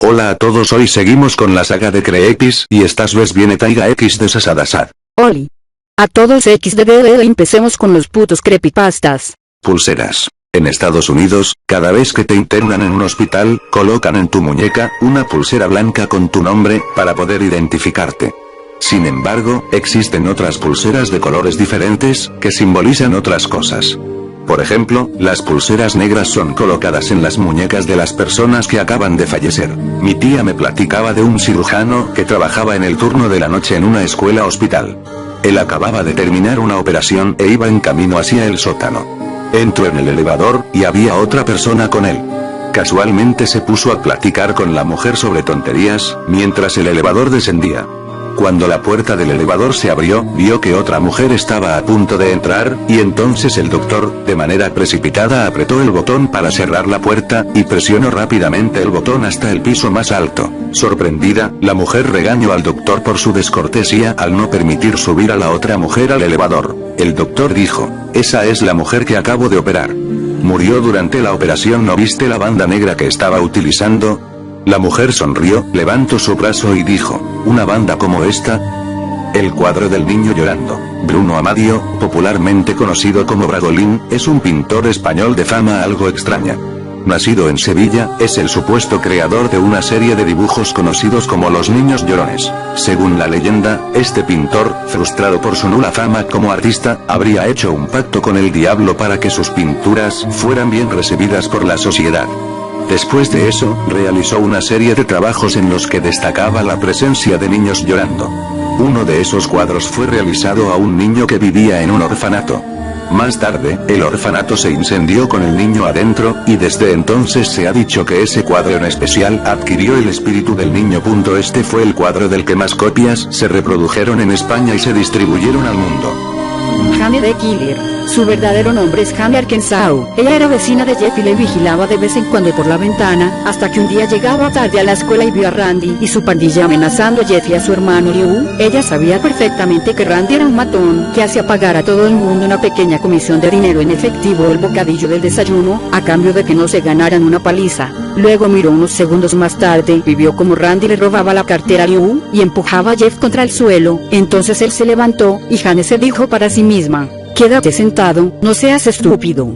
Hola a todos, hoy seguimos con la saga de Creepis y estas vez viene Taiga X de Sasadasad. Oli. A todos XDDD, empecemos con los putos creepypastas. Pulseras. En Estados Unidos, cada vez que te internan en un hospital, colocan en tu muñeca una pulsera blanca con tu nombre, para poder identificarte. Sin embargo, existen otras pulseras de colores diferentes, que simbolizan otras cosas. Por ejemplo, las pulseras negras son colocadas en las muñecas de las personas que acaban de fallecer. Mi tía me platicaba de un cirujano que trabajaba en el turno de la noche en una escuela hospital. Él acababa de terminar una operación e iba en camino hacia el sótano. Entró en el elevador, y había otra persona con él. Casualmente se puso a platicar con la mujer sobre tonterías, mientras el elevador descendía. Cuando la puerta del elevador se abrió, vio que otra mujer estaba a punto de entrar, y entonces el doctor, de manera precipitada, apretó el botón para cerrar la puerta, y presionó rápidamente el botón hasta el piso más alto. Sorprendida, la mujer regañó al doctor por su descortesía al no permitir subir a la otra mujer al elevador. El doctor dijo: "Esa es la mujer que acabo de operar. Murió durante la operación, ¿no viste la banda negra que estaba utilizando?". La mujer sonrió, levantó su brazo y dijo: "¿Una banda como esta?". El cuadro del niño llorando. Bruno Amadio, popularmente conocido como Bragolín, es un pintor español de fama algo extraña. Nacido en Sevilla, es el supuesto creador de una serie de dibujos conocidos como Los Niños Llorones. Según la leyenda, este pintor, frustrado por su nula fama como artista, habría hecho un pacto con el diablo para que sus pinturas fueran bien recibidas por la sociedad. Después de eso, realizó una serie de trabajos en los que destacaba la presencia de niños llorando. Uno de esos cuadros fue realizado a un niño que vivía en un orfanato. Más tarde, el orfanato se incendió con el niño adentro, y desde entonces se ha dicho que ese cuadro en especial adquirió el espíritu del niño. Este fue el cuadro del que más copias se reprodujeron en España y se distribuyeron al mundo. Jane the Killer. Su verdadero nombre es Jane Arkansas. Ella era vecina de Jeff y le vigilaba de vez en cuando por la ventana, hasta que un día llegaba tarde a la escuela y vio a Randy y su pandilla amenazando a Jeff y a su hermano Liu. Ella sabía perfectamente que Randy era un matón, que hacía pagar a todo el mundo una pequeña comisión de dinero en efectivo el bocadillo del desayuno, a cambio de que no se ganaran una paliza. Luego miró unos segundos más tarde y vio como Randy le robaba la cartera a Liu, y empujaba a Jeff contra el suelo. Entonces él se levantó, y Jane se dijo para sí misma: "Quédate sentado, no seas estúpido".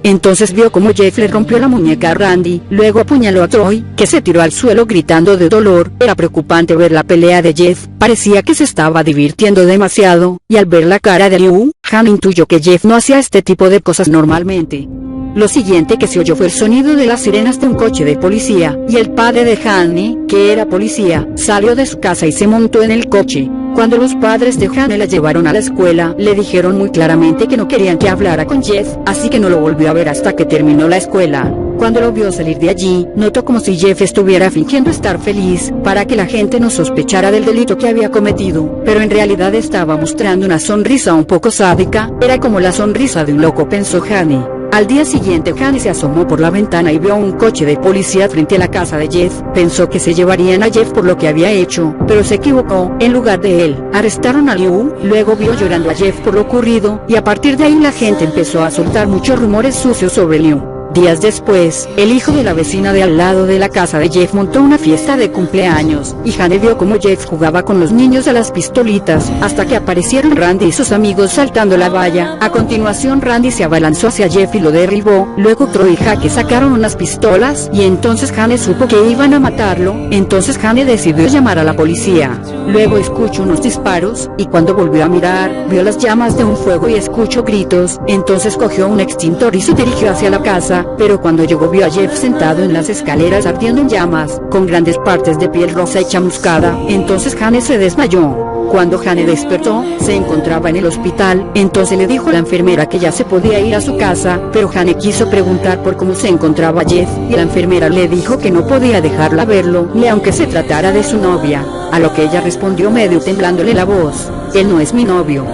Entonces vio como Jeff le rompió la muñeca a Randy, luego apuñaló a Troy, que se tiró al suelo gritando de dolor. Era preocupante ver la pelea de Jeff, parecía que se estaba divirtiendo demasiado, y al ver la cara de Liu, Jane intuyó que Jeff no hacía este tipo de cosas normalmente. Lo siguiente que se oyó fue el sonido de las sirenas de un coche de policía, y el padre de Jane, que era policía, salió de su casa y se montó en el coche. Cuando los padres de Jane la llevaron a la escuela, le dijeron muy claramente que no querían que hablara con Jeff, así que no lo volvió a ver hasta que terminó la escuela. Cuando lo vio salir de allí, notó como si Jeff estuviera fingiendo estar feliz, para que la gente no sospechara del delito que había cometido, pero en realidad estaba mostrando una sonrisa un poco sádica. Era como la sonrisa de un loco, pensó Jane. Al día siguiente Jane se asomó por la ventana y vio un coche de policía frente a la casa de Jeff. Pensó que se llevarían a Jeff por lo que había hecho, pero se equivocó. En lugar de él, arrestaron a Liu. Luego vio llorando a Jeff por lo ocurrido, y a partir de ahí la gente empezó a soltar muchos rumores sucios sobre Liu. Días después, el hijo de la vecina de al lado de la casa de Jeff montó una fiesta de cumpleaños, y Jane vio cómo Jeff jugaba con los niños a las pistolitas, hasta que aparecieron Randy y sus amigos saltando la valla. A continuación Randy se abalanzó hacia Jeff y lo derribó. Luego Troy y Jake sacaron unas pistolas, y entonces Jane supo que iban a matarlo. Entonces Jane decidió llamar a la policía. Luego escuchó unos disparos, y cuando volvió a mirar, vio las llamas de un fuego y escuchó gritos. Entonces cogió un extintor y se dirigió hacia la casa, pero cuando llegó vio a Jeff sentado en las escaleras ardiendo en llamas, con grandes partes de piel rosa y chamuscada. Entonces Jane se desmayó. Cuando Jane despertó, se encontraba en el hospital. Entonces le dijo a la enfermera que ya se podía ir a su casa, pero Jane quiso preguntar por cómo se encontraba Jeff, y la enfermera le dijo que no podía dejarla verlo, ni aunque se tratara de su novia. A lo que ella respondió medio temblándole la voz: "Él no es mi novio".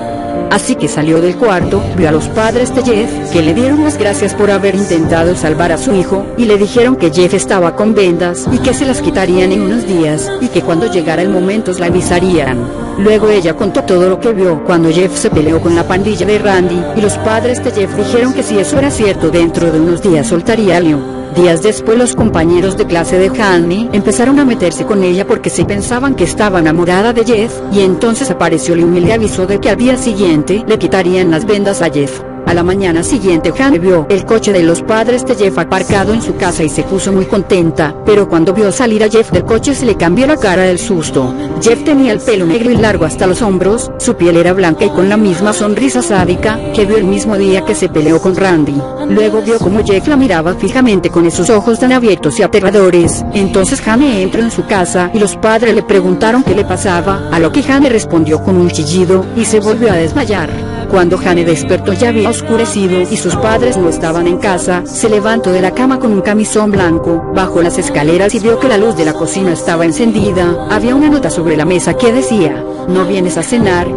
Así que salió del cuarto, vio a los padres de Jeff, que le dieron las gracias por haber intentado salvar a su hijo, y le dijeron que Jeff estaba con vendas, y que se las quitarían en unos días, y que cuando llegara el momento la avisarían. Luego ella contó todo lo que vio cuando Jeff se peleó con la pandilla de Randy, y los padres de Jeff dijeron que si eso era cierto dentro de unos días soltaría a Liu. Días después los compañeros de clase de Hanny empezaron a meterse con ella porque se pensaban que estaba enamorada de Jeff, y entonces apareció Lium y le avisó de que al día siguiente le quitarían las vendas a Jeff. A la mañana siguiente Hanny vio el coche de los padres de Jeff aparcado en su casa y se puso muy contenta, pero cuando vio salir a Jeff del coche se le cambió la cara del susto. Jeff tenía el pelo negro y largo hasta los hombros, su piel era blanca y con la misma sonrisa sádica que vio el mismo día que se peleó con Randy. Luego vio como Jeff la miraba fijamente con esos ojos tan abiertos y aterradores. Entonces Hanny entró en su casa y los padres le preguntaron qué le pasaba, a lo que Hanny respondió con un chillido y se volvió a desmayar. Cuando Hanny despertó ya había oscurecido y sus padres no estaban en casa. Se levantó de la cama con un camisón blanco, bajó las escaleras y vio que la luz de la cocina estaba encendida. Había una nota sobre la mesa que decía: ¿no vienes a cenar?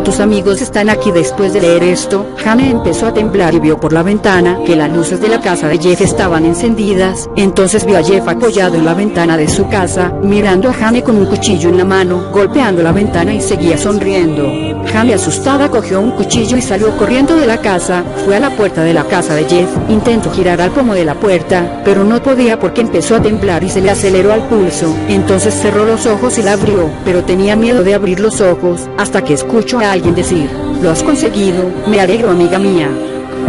Tus amigos están aquí. Después de leer esto, Hanny empezó a temblar y vio por la ventana que las luces de la casa de Jeff estaban encendidas. Entonces vio a Jeff apoyado en la ventana de su casa, mirando a Hanny con un cuchillo en la mano, golpeando la ventana y seguía sonriendo. Hanny, asustada, cogió un cuchillo y salió corriendo de la casa. Fue a la puerta de la casa de Jeff, intentó girar al pomo de la puerta, pero no podía porque empezó a temblar y se le aceleró al pulso. Entonces cerró los ojos y la abrió, pero tenía miedo de abrir los ojos, hasta que escuchó a alguien decir: «Lo has conseguido, me alegro, amiga mía».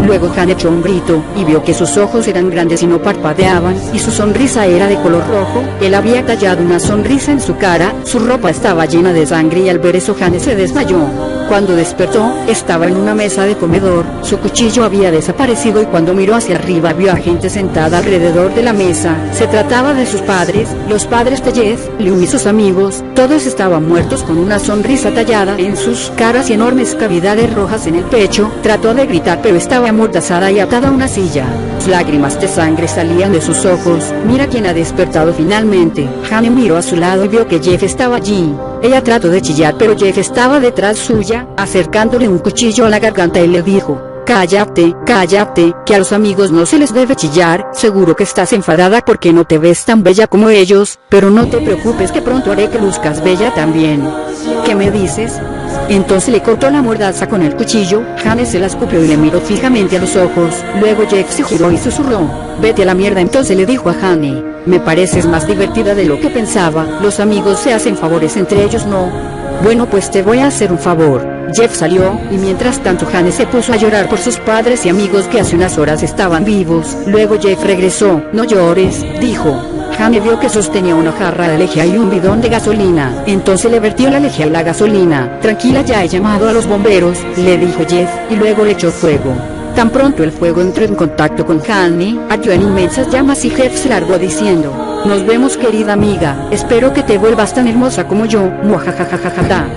Luego Hanny echó un grito, y vio que sus ojos eran grandes y no parpadeaban, y su sonrisa era de color rojo. Él había tallado una sonrisa en su cara, su ropa estaba llena de sangre y al ver eso Hanny se desmayó. Cuando despertó, estaba en una mesa de comedor, su cuchillo había desaparecido y cuando miró hacia arriba vio a gente sentada alrededor de la mesa. Se trataba de sus padres, los padres de Jeff, Lium y sus amigos. Todos estaban muertos con una sonrisa tallada en sus caras y enormes cavidades rojas en el pecho. Trató de gritar pero estaba amordazada y atada a una silla. Lágrimas de sangre salían de sus ojos. «Mira quién ha despertado finalmente». Hanny miró a su lado y vio que Jeff estaba allí. Ella trató de chillar pero Jeff estaba detrás suya, acercándole un cuchillo a la garganta y le dijo: «Cállate, cállate, que a los amigos no se les debe chillar. Seguro que estás enfadada porque no te ves tan bella como ellos, pero no te preocupes que pronto haré que luzcas bella también». «¿Qué me dices?». Entonces le cortó la mordaza con el cuchillo. Hanny se la escupió y le miró fijamente a los ojos. Luego Jeff se giró y susurró: «Vete a la mierda». Entonces le dijo a Hanny: «Me pareces más divertida de lo que pensaba. Los amigos se hacen favores entre ellos, ¿no? Bueno, pues te voy a hacer un favor». Jeff salió, y mientras tanto Hanny se puso a llorar por sus padres y amigos que hace unas horas estaban vivos. Luego Jeff regresó. «No llores», dijo. Hanny vio que sostenía una jarra de lejía y un bidón de gasolina. Entonces le vertió la lejía y la gasolina. «Tranquila, ya he llamado a los bomberos», le dijo Jeff, y luego le echó fuego. Tan pronto el fuego entró en contacto con Hanny, ardió en inmensas llamas y Jeff se largó diciendo: «Nos vemos, querida amiga, espero que te vuelvas tan hermosa como yo, muajajajajajata».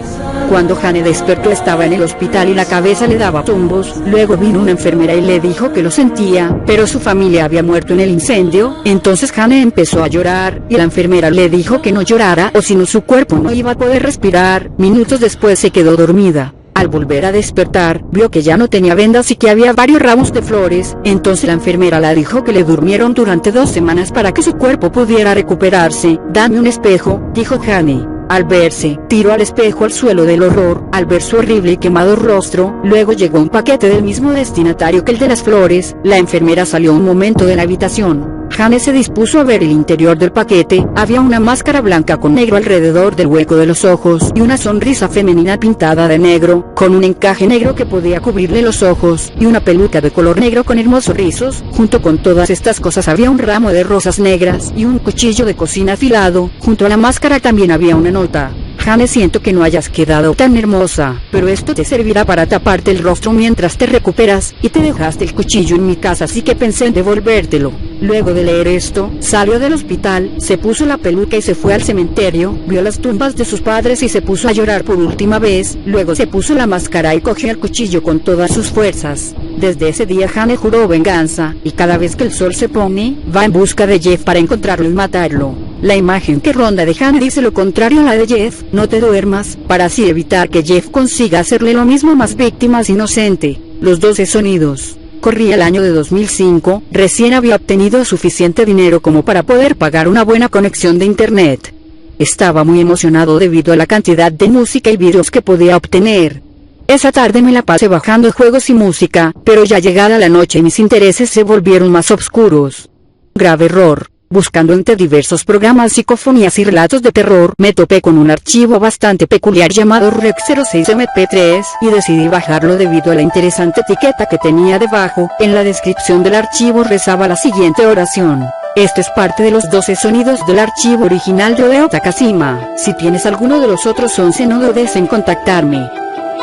Cuando Hanny despertó estaba en el hospital y la cabeza le daba tumbos. Luego vino una enfermera y le dijo que lo sentía, pero su familia había muerto en el incendio. Entonces Hanny empezó a llorar, y la enfermera le dijo que no llorara o si no su cuerpo no iba a poder respirar. Minutos después se quedó dormida. Al volver a despertar, vio que ya no tenía vendas y que había varios ramos de flores. Entonces la enfermera le dijo que le durmieron durante 2 semanas para que su cuerpo pudiera recuperarse. «Dame un espejo», dijo Hanny. Al verse, tiró al espejo al suelo del horror, al ver su horrible y quemado rostro. Luego llegó un paquete del mismo destinatario que el de las flores. La enfermera salió un momento de la habitación. Hanny se dispuso a ver el interior del paquete. Había una máscara blanca con negro alrededor del hueco de los ojos y una sonrisa femenina pintada de negro, con un encaje negro que podía cubrirle los ojos, y una peluca de color negro con hermosos rizos. Junto con todas estas cosas había un ramo de rosas negras y un cuchillo de cocina afilado. Junto a la máscara también había una nota: «Hanny, siento que no hayas quedado tan hermosa, pero esto te servirá para taparte el rostro mientras te recuperas, y te dejaste el cuchillo en mi casa, así que pensé en devolvértelo». Luego de leer esto, salió del hospital, se puso la peluca y se fue al cementerio. Vio las tumbas de sus padres y se puso a llorar por última vez. Luego se puso la máscara y cogió el cuchillo con todas sus fuerzas. Desde ese día Hanny juró venganza, y cada vez que el sol se pone, va en busca de Jeff para encontrarlo y matarlo. La imagen que ronda de Hanny dice lo contrario a la de Jeff: «No te duermas», para así evitar que Jeff consiga hacerle lo mismo a más víctimas inocentes. Los 12 sonidos. Corría el año de 2005, recién había obtenido suficiente dinero como para poder pagar una buena conexión de internet. Estaba muy emocionado debido a la cantidad de música y videos que podía obtener. Esa tarde me la pasé bajando juegos y música, pero ya llegada la noche mis intereses se volvieron más oscuros. Grave error. Buscando entre diversos programas, psicofonías y relatos de terror, me topé con un archivo bastante peculiar llamado Rec06MP3, y decidí bajarlo debido a la interesante etiqueta que tenía debajo. En la descripción del archivo rezaba la siguiente oración: este es parte de los 12 sonidos del archivo original de Hideo Takashima. Si tienes alguno de los otros 11 no dudes en contactarme.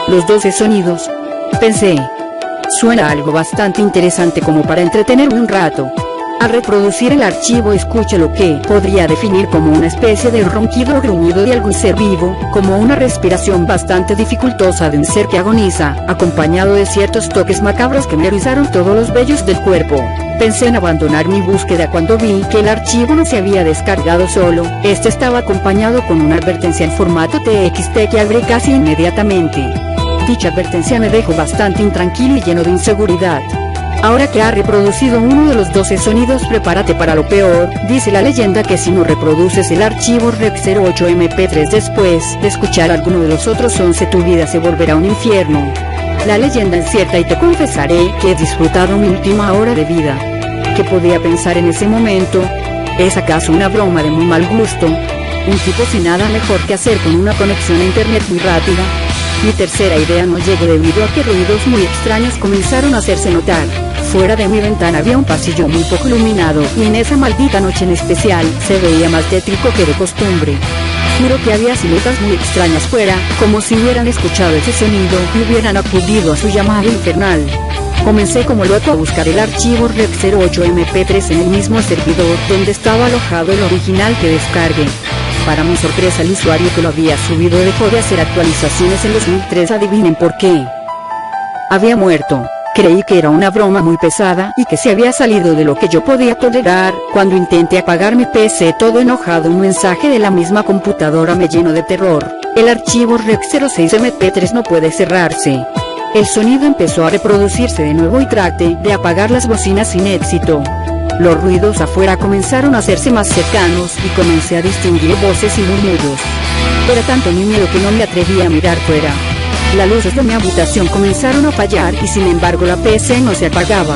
Los 12 sonidos. Pensé. Suena algo bastante interesante como para entretenerme un rato. Al reproducir el archivo escuché lo que podría definir como una especie de ronquido o gruñido de algún ser vivo, como una respiración bastante dificultosa de un ser que agoniza, acompañado de ciertos toques macabros que me erizaron todos los vellos del cuerpo. Pensé en abandonar mi búsqueda cuando vi que el archivo no se había descargado solo, este estaba acompañado con una advertencia en formato TXT que abrí casi inmediatamente. Dicha advertencia me dejó bastante intranquilo y lleno de inseguridad. Ahora que ha reproducido uno de los 12 sonidos, prepárate para lo peor. Dice la leyenda que si no reproduces el archivo Rec08MP3 después de escuchar alguno de los otros 11, tu vida se volverá un infierno. La leyenda es cierta y te confesaré que he disfrutado mi última hora de vida. ¿Qué podía pensar en ese momento? ¿Es acaso una broma de muy mal gusto? ¿Un tipo sin nada mejor que hacer con una conexión a internet muy rápida? Mi tercera idea no llegó debido a que ruidos muy extraños comenzaron a hacerse notar. Fuera de mi ventana había un pasillo muy poco iluminado, y en esa maldita noche en especial, se veía más tétrico que de costumbre. Juro que había siluetas muy extrañas fuera, como si hubieran escuchado ese sonido y hubieran acudido a su llamada infernal. Comencé como loco a buscar el archivo Rec08MP3 en el mismo servidor donde estaba alojado el original que descargué. Para mi sorpresa, el usuario que lo había subido dejó de hacer actualizaciones en 2003. Adivinen por qué. Había muerto. Creí que era una broma muy pesada y que se había salido de lo que yo podía tolerar. Cuando intenté apagar mi PC todo enojado, un mensaje de la misma computadora me llenó de terror. El archivo Rec06MP3 no puede cerrarse. El sonido empezó a reproducirse de nuevo y traté de apagar las bocinas sin éxito. Los ruidos afuera comenzaron a hacerse más cercanos y comencé a distinguir voces y murmullos. Era tanto mi miedo que no me atreví a mirar fuera. Las luces de mi habitación comenzaron a fallar y sin embargo la PC no se apagaba.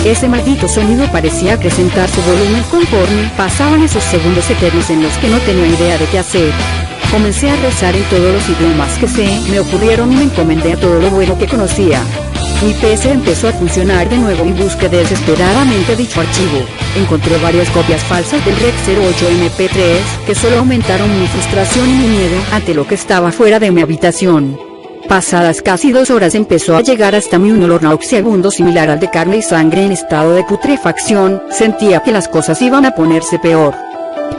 Ese maldito sonido parecía acrecentar su volumen conforme pasaban esos segundos eternos en los que no tenía idea de qué hacer. Comencé a rezar en todos los idiomas que sé, me ocurrieron y me encomendé a todo lo bueno que conocía. Mi PC empezó a funcionar de nuevo y busqué desesperadamente dicho archivo. Encontré varias copias falsas del Rec08MP3, que solo aumentaron mi frustración y mi miedo ante lo que estaba fuera de mi habitación. Pasadas casi 2 horas empezó a llegar hasta mí un olor nauseabundo similar al de carne y sangre en estado de putrefacción. Sentía que las cosas iban a ponerse peor.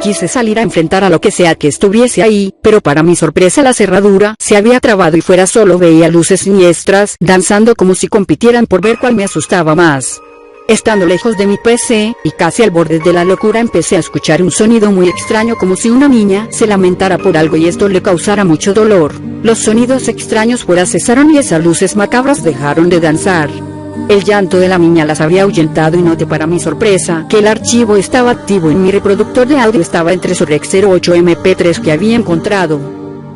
Quise salir a enfrentar a lo que sea que estuviese ahí, pero para mi sorpresa la cerradura se había trabado y fuera solo veía luces siniestras danzando como si compitieran por ver cuál me asustaba más. Estando lejos de mi PC, y casi al borde de la locura, empecé a escuchar un sonido muy extraño como si una niña se lamentara por algo y esto le causara mucho dolor. Los sonidos extraños fuera cesaron y esas luces macabras dejaron de danzar. El llanto de la niña las había ahuyentado y noté para mi sorpresa que el archivo estaba activo en mi reproductor de audio, estaba entre su Rec08MP3 que había encontrado.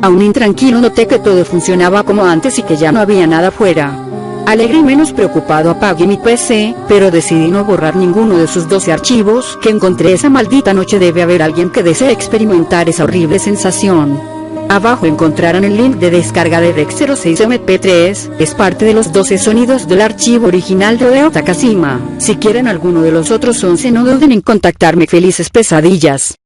Aún intranquilo noté que todo funcionaba como antes y que ya no había nada fuera. Alegre y menos preocupado apagué mi PC, pero decidí no borrar ninguno de sus 12 archivos que encontré esa maldita noche. Debe haber alguien que desee experimentar esa horrible sensación. Abajo encontrarán el link de descarga de Rec06MP3, es parte de los 12 sonidos del archivo original de Hideo Takashima. Si quieren alguno de los otros 11 no duden en contactarme. Felices pesadillas.